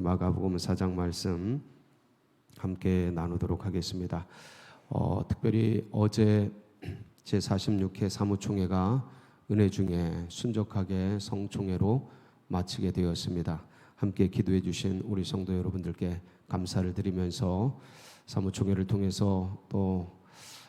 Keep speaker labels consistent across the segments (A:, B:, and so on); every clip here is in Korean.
A: 마가복음 4장 말씀 함께 나누도록 하겠습니다. 특별히 어제 제46회 사무총회가 은혜 중에 순적하게 성총회로 마치게 되었습니다. 함께 기도해 주신 우리 성도 여러분들께 감사를 드리면서 사무총회를 통해서 또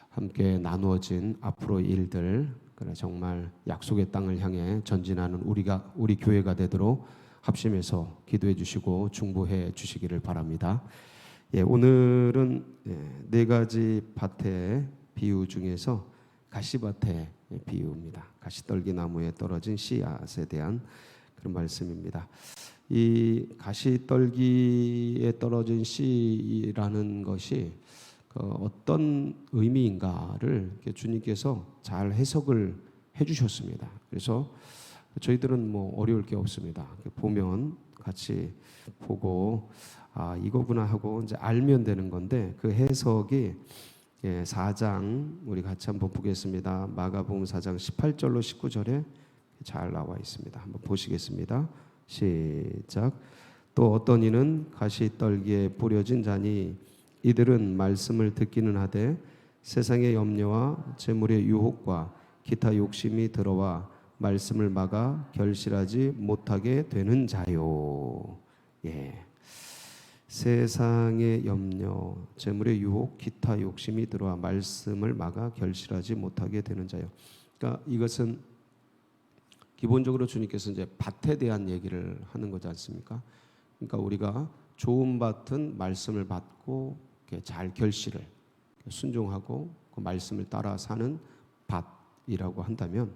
A: 함께 나누어진 앞으로 일들, 정말 약속의 땅을 향해 전진하는 우리 교회가 되도록 합심해서 기도해 주시고 중보해 주시기를 바랍니다. 오늘은 네 가지 밭의 비유 중에서 가시밭의 비유입니다. 가시떨기 나무에 떨어진 씨앗에 대한 그런 말씀입니다. 이 가시떨기에 떨어진 씨라는 것이 어떤 의미인가를 주님께서 잘 해석을 해주셨습니다. 그래서 저희들은 어려울 게 없습니다. 보면 같이 보고 이거구나 하고 이제 알면 되는 건데, 그 해석이 4장 우리 같이 한번 보겠습니다. 마가복음 4장 18절로 19절에 잘 나와 있습니다. 한번 보시겠습니다. 시작. 또 어떤 이는 가시떨기에 뿌려진 자니 이들은 말씀을 듣기는 하되 세상의 염려와 재물의 유혹과 기타 욕심이 들어와 말씀을 막아 결실하지 못하게 되는 자요. 세상의 염려, 재물의 유혹, 기타 욕심이 들어와 말씀을 막아 결실하지 못하게 되는 자요. 그러니까 이것은 기본적으로 주님께서 이제 밭에 대한 얘기를 하는 거지 않습니까? 그러니까 우리가 좋은 밭은 말씀을 받고 잘 결실을 순종하고 그 말씀을 따라 사는 밭이라고 한다면,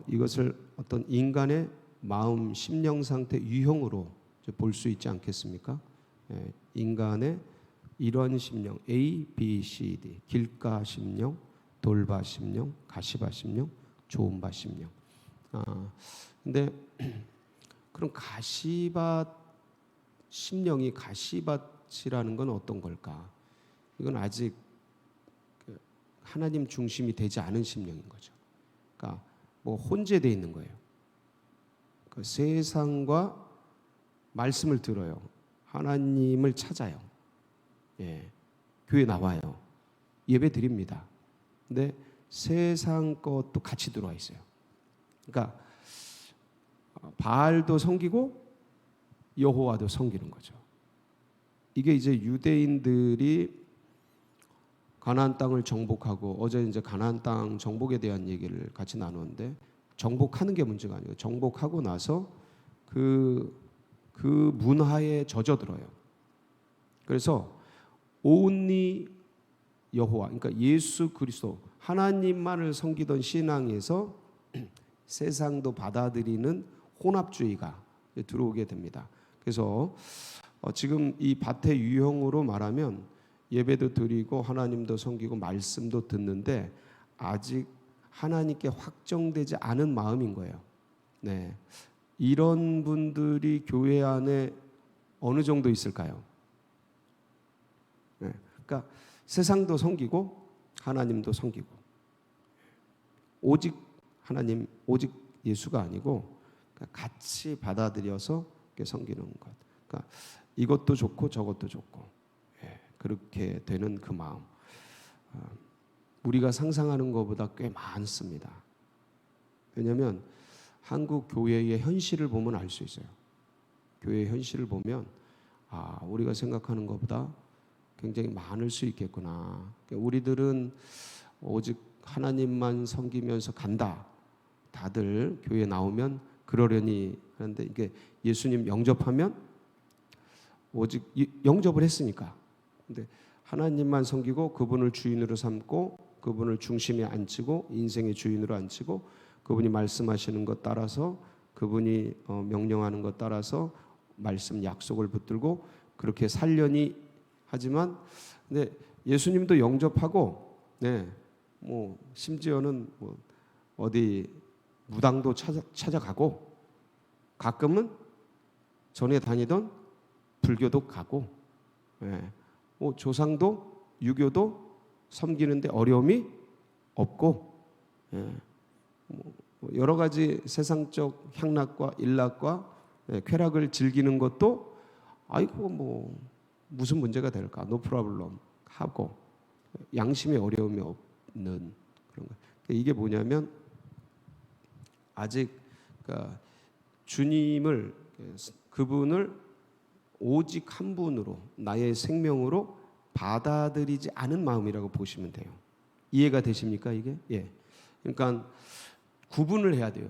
A: 이것을 어떤 인간의 마음, 심령 상태 유형으로 볼 수 있지 않겠습니까? 인간의 이런 심령 A, B, C, D, 길가 심령, 돌바 심령, 가시바 심령, 좋은 밭 심령. 근데 그럼 가시밭 심령이 가시밭이라는 건 어떤 걸까? 이건 아직 하나님 중심이 되지 않은 심령인 거죠. 그러니까 혼재되어 있는 거예요. 그 세상과 말씀을 들어요. 하나님을 찾아요. 교회 나와요. 예배 드립니다. 근데 세상 것도 같이 들어와 있어요. 그러니까 바알도 섬기고 여호와도 섬기는 거죠. 이게 이제 유대인들이 가나안 땅을 정복하고, 어제 이제 가나안 땅 정복에 대한 얘기를 같이 나누는데, 정복하는 게 문제가 아니고 정복하고 나서 그 문화에 젖어들어요. 그래서 온리 여호와, 그러니까 예수 그리스도 하나님만을 섬기던 신앙에서 세상도 받아들이는 혼합주의가 들어오게 됩니다. 그래서 지금 이 밭의 유형으로 말하면 예배도 드리고 하나님도 섬기고 말씀도 듣는데 아직 하나님께 확정되지 않은 마음인 거예요. 이런 분들이 교회 안에 어느 정도 있을까요? 그러니까 세상도 섬기고 하나님도 섬기고, 오직 하나님, 오직 예수가 아니고 같이 받아들여서 섬기는 것. 그러니까 이것도 좋고 저것도 좋고, 그렇게 되는 그 마음, 우리가 상상하는 것보다 꽤 많습니다. 왜냐하면 한국 교회의 현실을 보면 알 수 있어요. 교회의 현실을 보면 우리가 생각하는 것보다 굉장히 많을 수 있겠구나. 우리들은 오직 하나님만 섬기면서 간다. 다들 교회 나오면 그러려니 하는데, 이게 예수님 영접하면 오직 영접을 했으니까. 근데 하나님만 섬기고 그분을 주인으로 삼고 그분을 중심에 앉히고 인생의 주인으로 앉히고 그분이 말씀하시는 것 따라서, 그분이 명령하는 것 따라서 말씀 약속을 붙들고 그렇게 살려니 하지만, 근데 예수님도 영접하고, 심지어는 어디 무당도 찾아가고, 가끔은 전에 다니던 불교도 가고, 조상도 유교도 섬기는데 어려움이 없고, 여러 가지 세상적 향락과 일락과 쾌락을 즐기는 것도 아이고 뭐 무슨 문제가 될까? 노 프로블럼 하고 양심에 어려움이 없는 그런 거. 이게 뭐냐면 아직 그러니까 주님을 그분을 오직 한 분으로 나의 생명으로 받아들이지 않은 마음이라고 보시면 돼요. 이해가 되십니까 이게? 예. 그러니까 구분을 해야 돼요.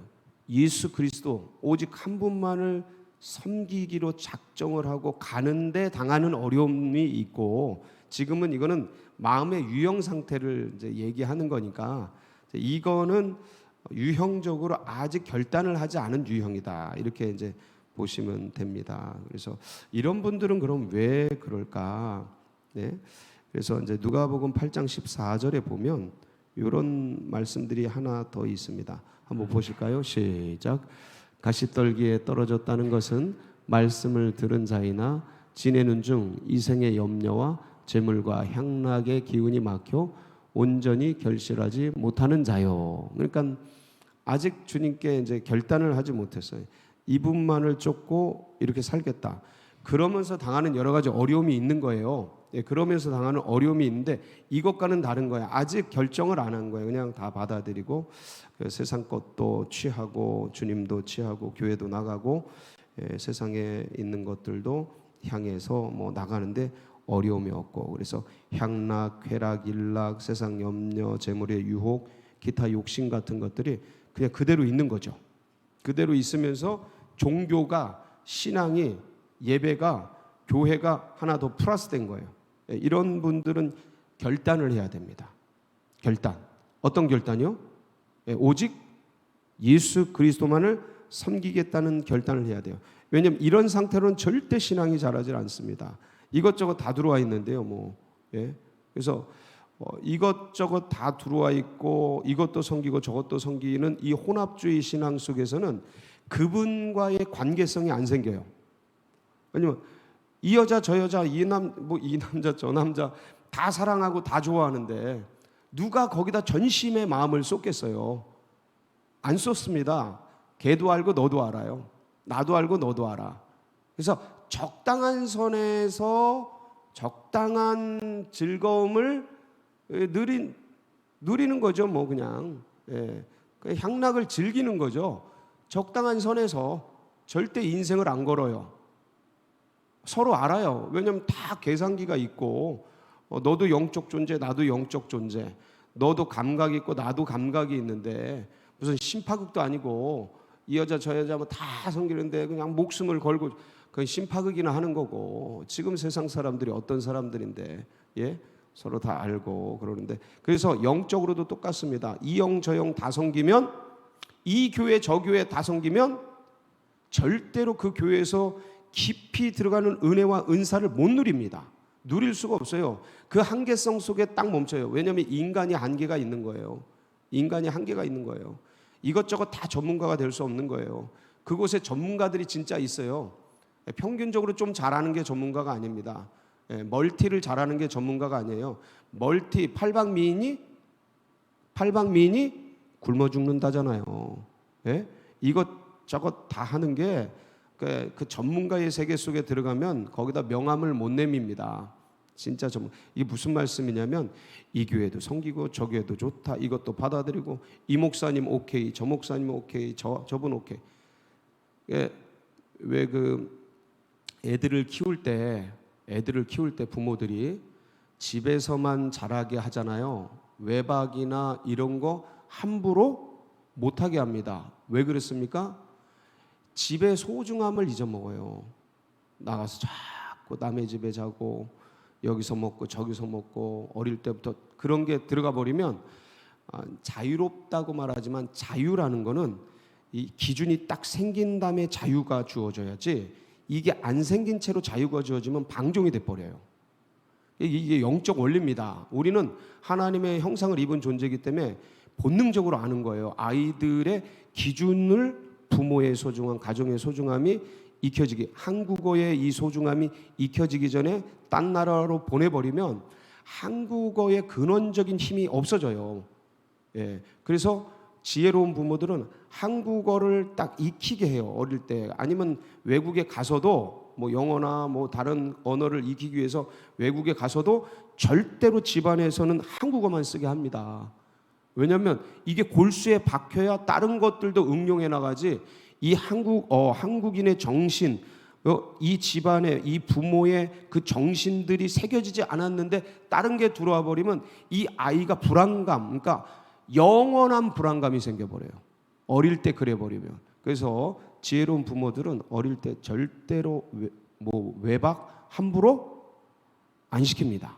A: 예수 그리스도 오직 한 분만을 섬기기로 작정을 하고 가는데 당하는 어려움이 있고, 지금은 이거는 마음의 유형 상태를 이제 얘기하는 거니까 이거는 유형적으로 아직 결단을 하지 않은 유형이다 이렇게 이제 보시면 됩니다. 그래서 이런 분들은 그럼 왜 그럴까? 네. 그래서 이제 누가복음 8장 14절에 보면 이런 말씀들이 하나 더 있습니다. 한번 보실까요? 시작. 가시떨기에 떨어졌다는 것은 말씀을 들은 자이나 지내는 중 이생의 염려와 재물과 향락의 기운이 막혀 온전히 결실하지 못하는 자요. 그러니까 아직 주님께 이제 결단을 하지 못했어요. 이분만을 쫓고 이렇게 살겠다. 그러면서 당하는 여러 가지 어려움이 있는 거예요. 예, 그러면서 당하는 어려움이 있는데 이것과는 다른 거예요. 아직 결정을 안 한 거예요. 그냥 다 받아들이고 세상 것도 취하고 주님도 취하고 교회도 나가고 세상에 있는 것들도 향해서 뭐 나가는데 어려움이 없고, 그래서 향락, 쾌락, 일락, 세상 염려, 재물의 유혹, 기타 욕심 같은 것들이 그냥 그대로 있는 거죠. 그대로 있으면서 종교가, 신앙이, 예배가, 교회가 하나 더 플러스된 거예요. 이런 분들은 결단을 해야 됩니다. 결단. 어떤 결단이요? 오직 예수 그리스도만을 섬기겠다는 결단을 해야 돼요. 왜냐하면 이런 상태로는 절대 신앙이 자라질 않습니다. 이것저것 다 들어와 있는데요. 그래서 이것저것 다 들어와 있고 이것도 섬기고 저것도 섬기는 이 혼합주의 신앙 속에서는 그분과의 관계성이 안 생겨요. 왜냐면 이 여자 저 여자 이 남자 저 남자 다 사랑하고 다 좋아하는데 누가 거기다 전심의 마음을 쏟겠어요? 안 쏟습니다. 걔도 알고 너도 알아요. 나도 알고 너도 알아. 그래서 적당한 선에서 적당한 즐거움을 누리는 거죠. 뭐 그냥 향락을 즐기는 거죠. 적당한 선에서 절대 인생을 안 걸어요. 서로 알아요. 왜냐하면 다 계산기가 있고 너도 영적 존재 나도 영적 존재, 너도 감각이 있고 나도 감각이 있는데 무슨 심파극도 아니고 이 여자 저 여자 뭐 다 섬기는데 그냥 목숨을 걸고 그건 심파극이나 하는 거고, 지금 세상 사람들이 어떤 사람들인데 서로 다 알고 그러는데, 그래서 영적으로도 똑같습니다. 이 영 저 영 다 섬기면, 이 교회 저 교회 다 섬기면 절대로 그 교회에서 깊이 들어가는 은혜와 은사를 못 누립니다. 누릴 수가 없어요. 그 한계성 속에 딱 멈춰요. 왜냐하면 인간이 한계가 있는 거예요. 인간이 한계가 있는 거예요. 이것저것 다 전문가가 될 수 없는 거예요. 그곳에 전문가들이 진짜 있어요. 평균적으로 좀 잘하는 게 전문가가 아닙니다. 멀티를 잘하는 게 전문가가 아니에요. 멀티 팔방미인이 굶어 죽는다잖아요. 이것저것 다 하는 게 그 전문가의 세계 속에 들어가면 거기다 명함을 못 내밉니다. 진짜 이게 무슨 말씀이냐면 이 교회도 섬기고 저 교회도 좋다, 이것도 받아들이고 이 목사님 오케이, 저 목사님 오케이, 저분 오케이. 왜 그 애들을 키울 때 부모들이 집에서만 자라게 하잖아요. 외박이나 이런 거 함부로 못하게 합니다. 왜 그렇습니까? 집의 소중함을 잊어먹어요. 나가서 자꾸 남의 집에 자고 여기서 먹고 저기서 먹고, 어릴 때부터 그런 게 들어가 버리면 자유롭다고 말하지만 자유라는 거는 이 기준이 딱 생긴 다음에 자유가 주어져야지, 이게 안 생긴 채로 자유가 주어지면 방종이 돼버려요. 이게 영적 원리입니다. 우리는 하나님의 형상을 입은 존재이기 때문에 본능적으로 아는 거예요. 아이들의 기준을 부모의 소중함, 가정의 소중함이 익혀지기, 한국어의 이 소중함이 익혀지기 전에 딴 나라로 보내버리면 한국어의 근원적인 힘이 없어져요. 그래서 지혜로운 부모들은 한국어를 딱 익히게 해요. 어릴 때. 아니면 외국에 가서도 뭐 영어나 뭐 다른 언어를 익히기 위해서 외국에 가서도 절대로 집안에서는 한국어만 쓰게 합니다. 왜냐하면 이게 골수에 박혀야 다른 것들도 응용해 나가지. 이 한국인의 정신, 이 집안의 이 부모의 그 정신들이 새겨지지 않았는데 다른 게 들어와 버리면 이 아이가 불안감, 그러니까 영원한 불안감이 생겨버려요. 어릴 때 그래 버리면. 그래서 지혜로운 부모들은 어릴 때 절대로 외박 함부로 안 시킵니다.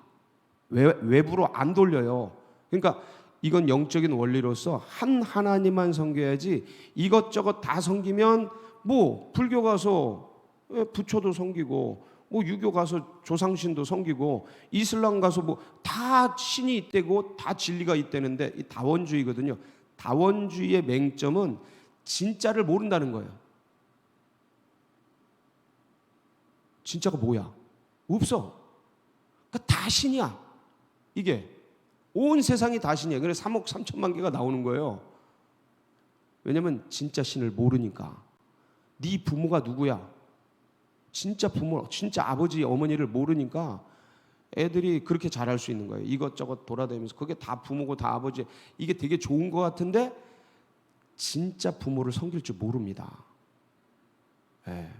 A: 외부로 안 돌려요. 그러니까 이건 영적인 원리로서 한 하나님만 섬겨야지 이것저것 다 섬기면 뭐 불교 가서 부처도 섬기고 뭐 유교 가서 조상신도 섬기고 이슬람 가서 뭐 다 신이 있대고 다 진리가 있다는데 이 다원주의거든요. 다원주의의 맹점은 진짜를 모른다는 거예요. 진짜가 뭐야? 없어. 그러니까 다 신이야. 이게 온 세상이 다 신이야. 그래서 3억 3천만 개가 나오는 거예요. 왜냐면 진짜 신을 모르니까. 네 부모가 누구야? 진짜 부모, 진짜 아버지, 어머니를 모르니까 애들이 그렇게 잘할 수 있는 거예요. 이것저것 돌아다니면서 그게 다 부모고 다 아버지. 이게 되게 좋은 것 같은데 진짜 부모를 섬길 줄 모릅니다. 네.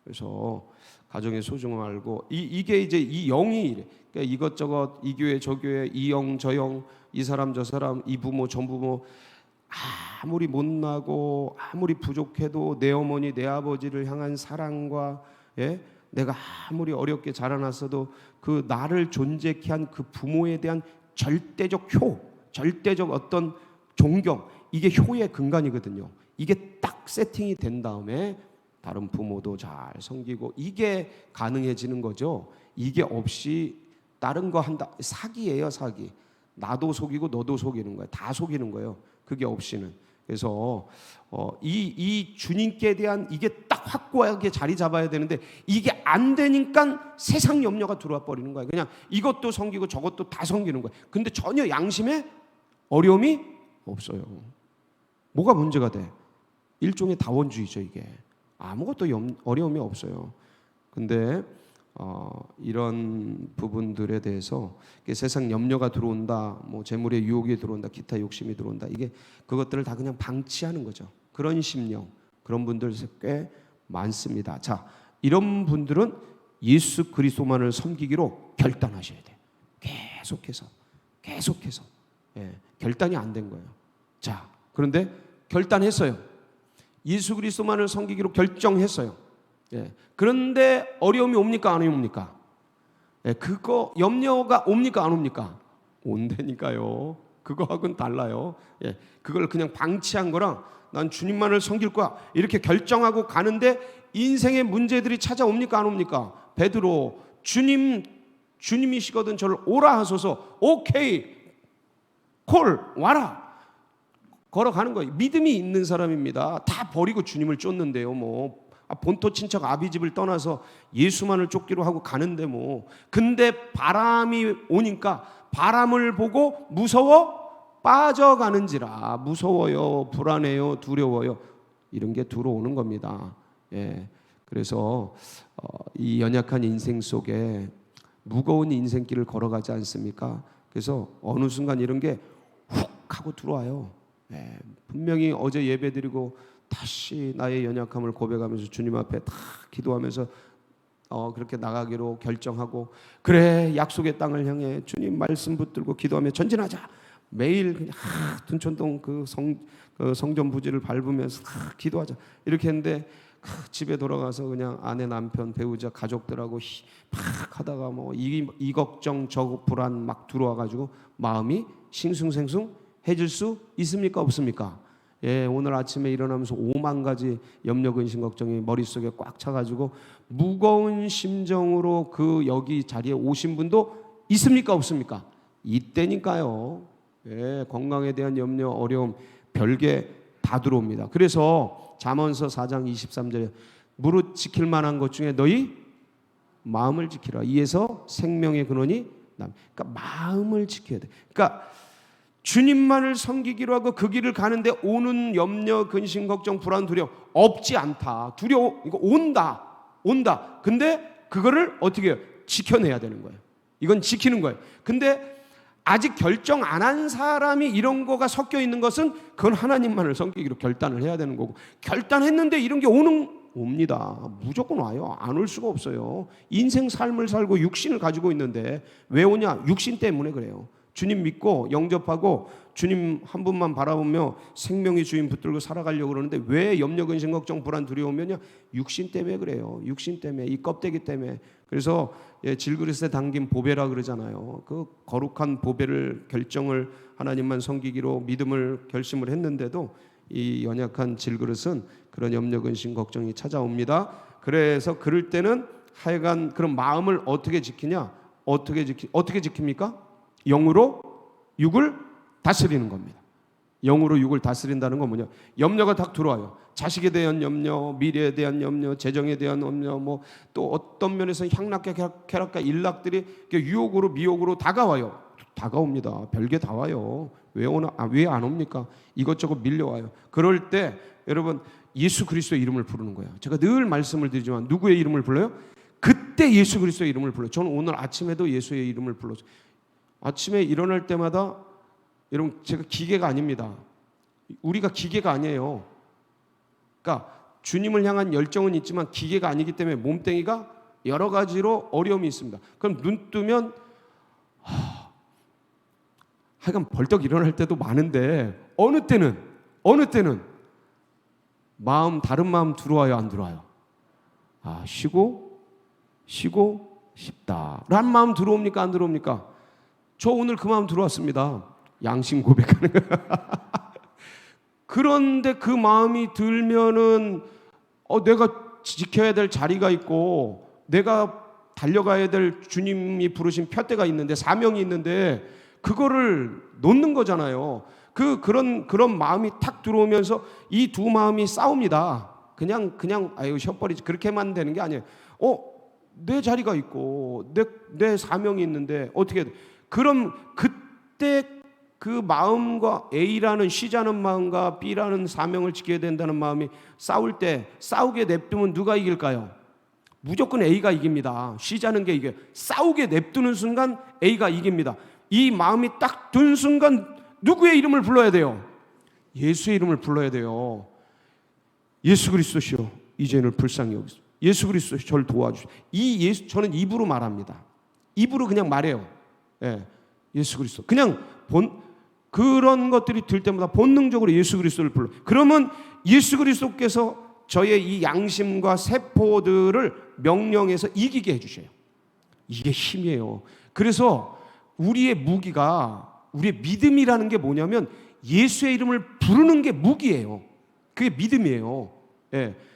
A: 그래서 가정의 소중함을 알고 이게 이제 이 영이 이래. 그러니까 이것저것 이 교회 저 교회 이 영 저 영 이 사람 저 사람 이 부모 전 부모 아무리 못나고 아무리 부족해도 내 어머니 내 아버지를 향한 사랑과 내가 아무리 어렵게 자라났어도 그 나를 존재케 한 그 부모에 대한 절대적 절대적 어떤 존경, 이게 효의 근간이거든요. 이게 딱 세팅이 된 다음에 다른 부모도 잘 섬기고 이게 가능해지는 거죠. 이게 없이 다른 거 한다, 사기예요, 사기. 나도 속이고 너도 속이는 거예요. 다 속이는 거예요. 그게 없이는. 그래서 이 주님께 대한 이게 딱 확고하게 자리 잡아야 되는데 이게 안 되니까 세상 염려가 들어와 버리는 거예요. 그냥 이것도 섬기고 저것도 다 섬기는 거예요. 근데 전혀 양심에 어려움이 없어요. 뭐가 문제가 돼? 일종의 다원주의죠, 이게. 아무것도 어려움이 없어요. 근데 이런 부분들에 대해서 세상 염려가 들어온다, 뭐 재물의 유혹이 들어온다, 기타 욕심이 들어온다, 이게 그것들을 다 그냥 방치하는 거죠. 그런 심령, 그런 분들 꽤 많습니다. 자, 이런 분들은 예수 그리스도만을 섬기기로 결단하셔야 돼요. 계속해서 결단이 안 된 거예요. 자, 그런데 결단했어요. 예수 그리스도만을 섬기기로 결정했어요. 그런데 어려움이 옵니까 안 옵니까? 그거 염려가 옵니까 안 옵니까? 온다니까요. 그거하고는 달라요. 그걸 그냥 방치한 거랑 난 주님만을 섬길 거야 이렇게 결정하고 가는데 인생의 문제들이 찾아옵니까 안 옵니까? 베드로 주님이시거든 저를 오라 하소서. 오케이 콜 와라 걸어가는 거예요. 믿음이 있는 사람입니다. 다 버리고 주님을 쫓는데요. 뭐 본토 친척 아비집을 떠나서 예수만을 쫓기로 하고 가는데 뭐. 근데 바람이 오니까 바람을 보고 무서워 빠져가는지라. 무서워요, 불안해요, 두려워요. 이런 게 들어오는 겁니다. 그래서 이 연약한 인생 속에 무거운 인생길을 걸어가지 않습니까? 그래서 어느 순간 이런 게 훅 하고 들어와요. 분명히 어제 예배드리고 다시 나의 연약함을 고백하면서 주님 앞에 다 기도하면서 그렇게 나가기로 결정하고, 그래 약속의 땅을 향해 주님 말씀 붙들고 기도하며 전진하자. 매일 그냥 둔촌동 그 성전 부지를 밟으면서 기도하자 이렇게 했는데, 집에 돌아가서 그냥 아내 남편 배우자 가족들하고 막 하다가 뭐 이 걱정 저 불안 막 들어와가지고 마음이 싱숭생숭해질 수 있습니까 없습니까? 오늘 아침에 일어나면서 5만 가지 염려 근심 걱정이 머릿속에 꽉 차가지고 무거운 심정으로 여기 자리에 오신 분도 있습니까 없습니까? 이때니까요. 건강에 대한 염려 어려움 별게 다 들어옵니다. 그래서 잠언서 4장 23절에 무릇 지킬 만한 것 중에 너희 마음을 지키라. 이에서 생명의 근원이 그러니까 마음을 지켜야 돼. 그러니까 주님만을 섬기기로 하고 그 길을 가는데 오는 염려, 근심, 걱정, 불안, 두려움 없지 않다. 두려워, 이거 온다. 온다. 근데 그거를 어떻게 해요? 지켜내야 되는 거예요. 이건 지키는 거예요. 근데 아직 결정 안 한 사람이 이런 거가 섞여 있는 것은 그건 하나님만을 섬기기로 결단을 해야 되는 거고, 결단했는데 이런 게 옵니다. 무조건 와요. 안 올 수가 없어요. 인생 삶을 살고 육신을 가지고 있는데 왜 오냐? 육신 때문에 그래요. 주님 믿고 영접하고 주님 한 분만 바라보며 생명의 주인 붙들고 살아가려고 그러는데 왜 염려, 근심, 걱정, 불안, 두려움이냐? 육신 때문에 그래요. 육신 때문에, 이 껍데기 때문에. 그래서 질그릇에 담긴 보배라 그러잖아요. 그 거룩한 보배를 결정을 하나님만 섬기기로 믿음을 결심을 했는데도 이 연약한 질그릇은 그런 염려, 근심, 걱정이 찾아옵니다. 그래서 그럴 때는 하여간 그런 마음을 어떻게 지키냐? 어떻게 지킵니까? 영으로 육을 다스리는 겁니다. 영으로 육을 다스린다는 건 뭐냐? 염려가 딱 들어와요. 자식에 대한 염려, 미래에 대한 염려, 재정에 대한 염려, 뭐 또 어떤 면에서는 향락과 쾌락과 일락들이 유혹으로 미혹으로 다가와요. 다가옵니다. 별게 다 와요. 왜 오나? 왜 안 옵니까? 이것저것 밀려와요. 그럴 때 여러분 예수 그리스도의 이름을 부르는 거예요. 제가 늘 말씀을 드리지만 누구의 이름을 불러요? 그때 예수 그리스도의 이름을 불러요. 저는 오늘 아침에도 예수의 이름을 불렀어요. 아침에 일어날 때마다 여러분 제가 기계가 아닙니다. 우리가 기계가 아니에요. 그러니까 주님을 향한 열정은 있지만 기계가 아니기 때문에 몸뚱이가 여러 가지로 어려움이 있습니다. 그럼 눈 뜨면 하여간 벌떡 일어날 때도 많은데 어느 때는 다른 마음 들어와요, 안 들어와요? 쉬고 싶다 라는 마음 들어옵니까, 안 들어옵니까? 저 오늘 그 마음 들어왔습니다. 양심 고백하는 거예요. 그런데 그 마음이 들면은 내가 지켜야 될 자리가 있고 내가 달려가야 될 주님이 부르신 푯대가 있는데, 사명이 있는데 그거를 놓는 거잖아요. 그런 마음이 탁 들어오면서 이 두 마음이 싸웁니다. 그냥 아유 셔버리지 그렇게만 되는 게 아니에요. 내 자리가 있고 내 사명이 있는데 어떻게 해? 그럼 그때 그 마음과 A라는 쉬자는 마음과 B라는 사명을 지켜야 된다는 마음이 싸울 때, 싸우게 냅두면 누가 이길까요? 무조건 A가 이깁니다. 쉬자는 게 이겨요. 싸우게 냅두는 순간 A가 이깁니다. 이 마음이 딱 든 순간 누구의 이름을 불러야 돼요? 예수의 이름을 불러야 돼요. 예수 그리스도시여 이제는 불쌍히 여기소서. 예수 그리스도 저를 도와주시오. 저는 입으로 말합니다. 입으로 그냥 말해요. 예수 그리스도. 그냥 그런 것들이 들 때마다 본능적으로 예수 그리스도를 불러. 그러면 예수 그리스도께서 저의 이 양심과 세포들을 명령해서 이기게 해주셔요. 이게 힘이에요. 그래서 우리의 무기가, 우리의 믿음이라는 게 뭐냐면 예수의 이름을 부르는 게 무기예요. 그게 믿음이에요.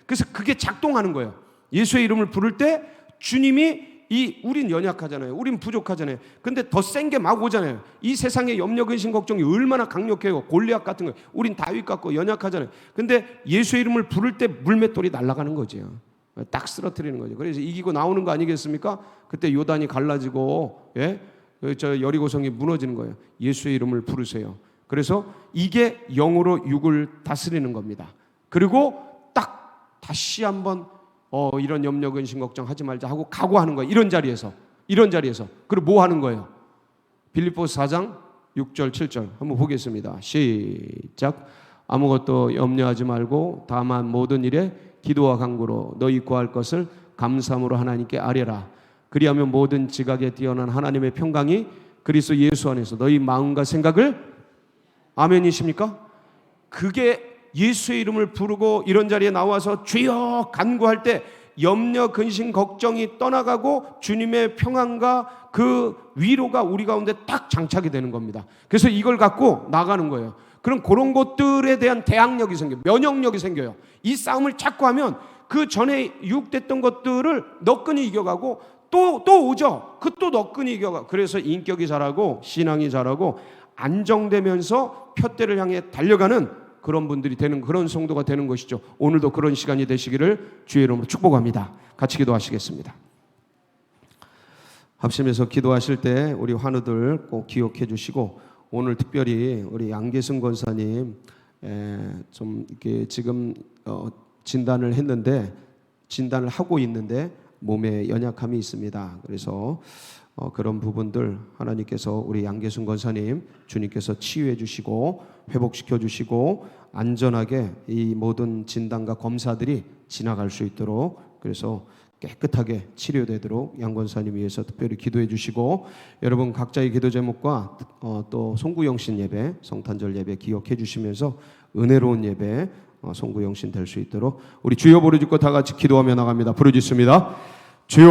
A: 그래서 그게 작동하는 거예요. 예수의 이름을 부를 때 주님이 우린 연약하잖아요. 우린 부족하잖아요. 근데 더 센 게 막 오잖아요. 이 세상의 염려, 근심, 걱정이 얼마나 강력해요. 골리앗 같은 거. 우린 다윗 같고 연약하잖아요. 근데 예수의 이름을 부를 때 물맷돌이 날아가는 거죠. 딱 쓰러뜨리는 거죠. 그래서 이기고 나오는 거 아니겠습니까? 그때 요단이 갈라지고 저 여리고성이 무너지는 거예요. 예수의 이름을 부르세요. 그래서 이게 영으로 육을 다스리는 겁니다. 그리고 딱 다시 한번 이런 염려, 근심, 걱정 하지 말자 하고 각오하는 거예요. 이런 자리에서. 그리고 뭐 하는 거예요? 빌립보서 4장 6절 7절 한번 보겠습니다. 시작. 아무것도 염려하지 말고 다만 모든 일에 기도와 간구로 너희 구할 것을 감사함으로 하나님께 아뢰라. 그리하면 모든 지각에 뛰어난 하나님의 평강이 그리스도 예수 안에서 너희 마음과 생각을, 아멘이십니까? 그게 예수의 이름을 부르고 이런 자리에 나와서 주여 간구할 때 염려, 근심, 걱정이 떠나가고 주님의 평안과 그 위로가 우리 가운데 딱 장착이 되는 겁니다. 그래서 이걸 갖고 나가는 거예요. 그럼 그런 것들에 대한 대항력이 생겨요. 면역력이 생겨요. 이 싸움을 자꾸 하면 그 전에 유혹됐던 것들을 너끈히 이겨가고 또 오죠. 그 또 너끈히 이겨가. 그래서 인격이 자라고 신앙이 자라고 안정되면서 푯대를 향해 달려가는 그런 분들이 되는, 그런 성도가 되는 것이죠. 오늘도 그런 시간이 되시기를 주의 이름으로 축복합니다. 같이 기도하시겠습니다. 합심해서 기도하실 때 우리 환우들 꼭 기억해 주시고, 오늘 특별히 우리 양계승 권사님 좀 이렇게 지금 진단을 했는데 진단을 하고 있는데 몸에 연약함이 있습니다. 그래서 그런 부분들 하나님께서 우리 양계순 권사님 주님께서 치유해 주시고 회복시켜 주시고 안전하게 이 모든 진단과 검사들이 지나갈 수 있도록, 그래서 깨끗하게 치료되도록 양 권사님 위해서 특별히 기도해 주시고, 여러분 각자의 기도 제목과 또 송구영신 예배, 성탄절 예배 기억해 주시면서 은혜로운 예배 송구영신 될 수 있도록 우리 주여 부르짖고 다 같이 기도하며 나갑니다. 부르짖습니다. 주여.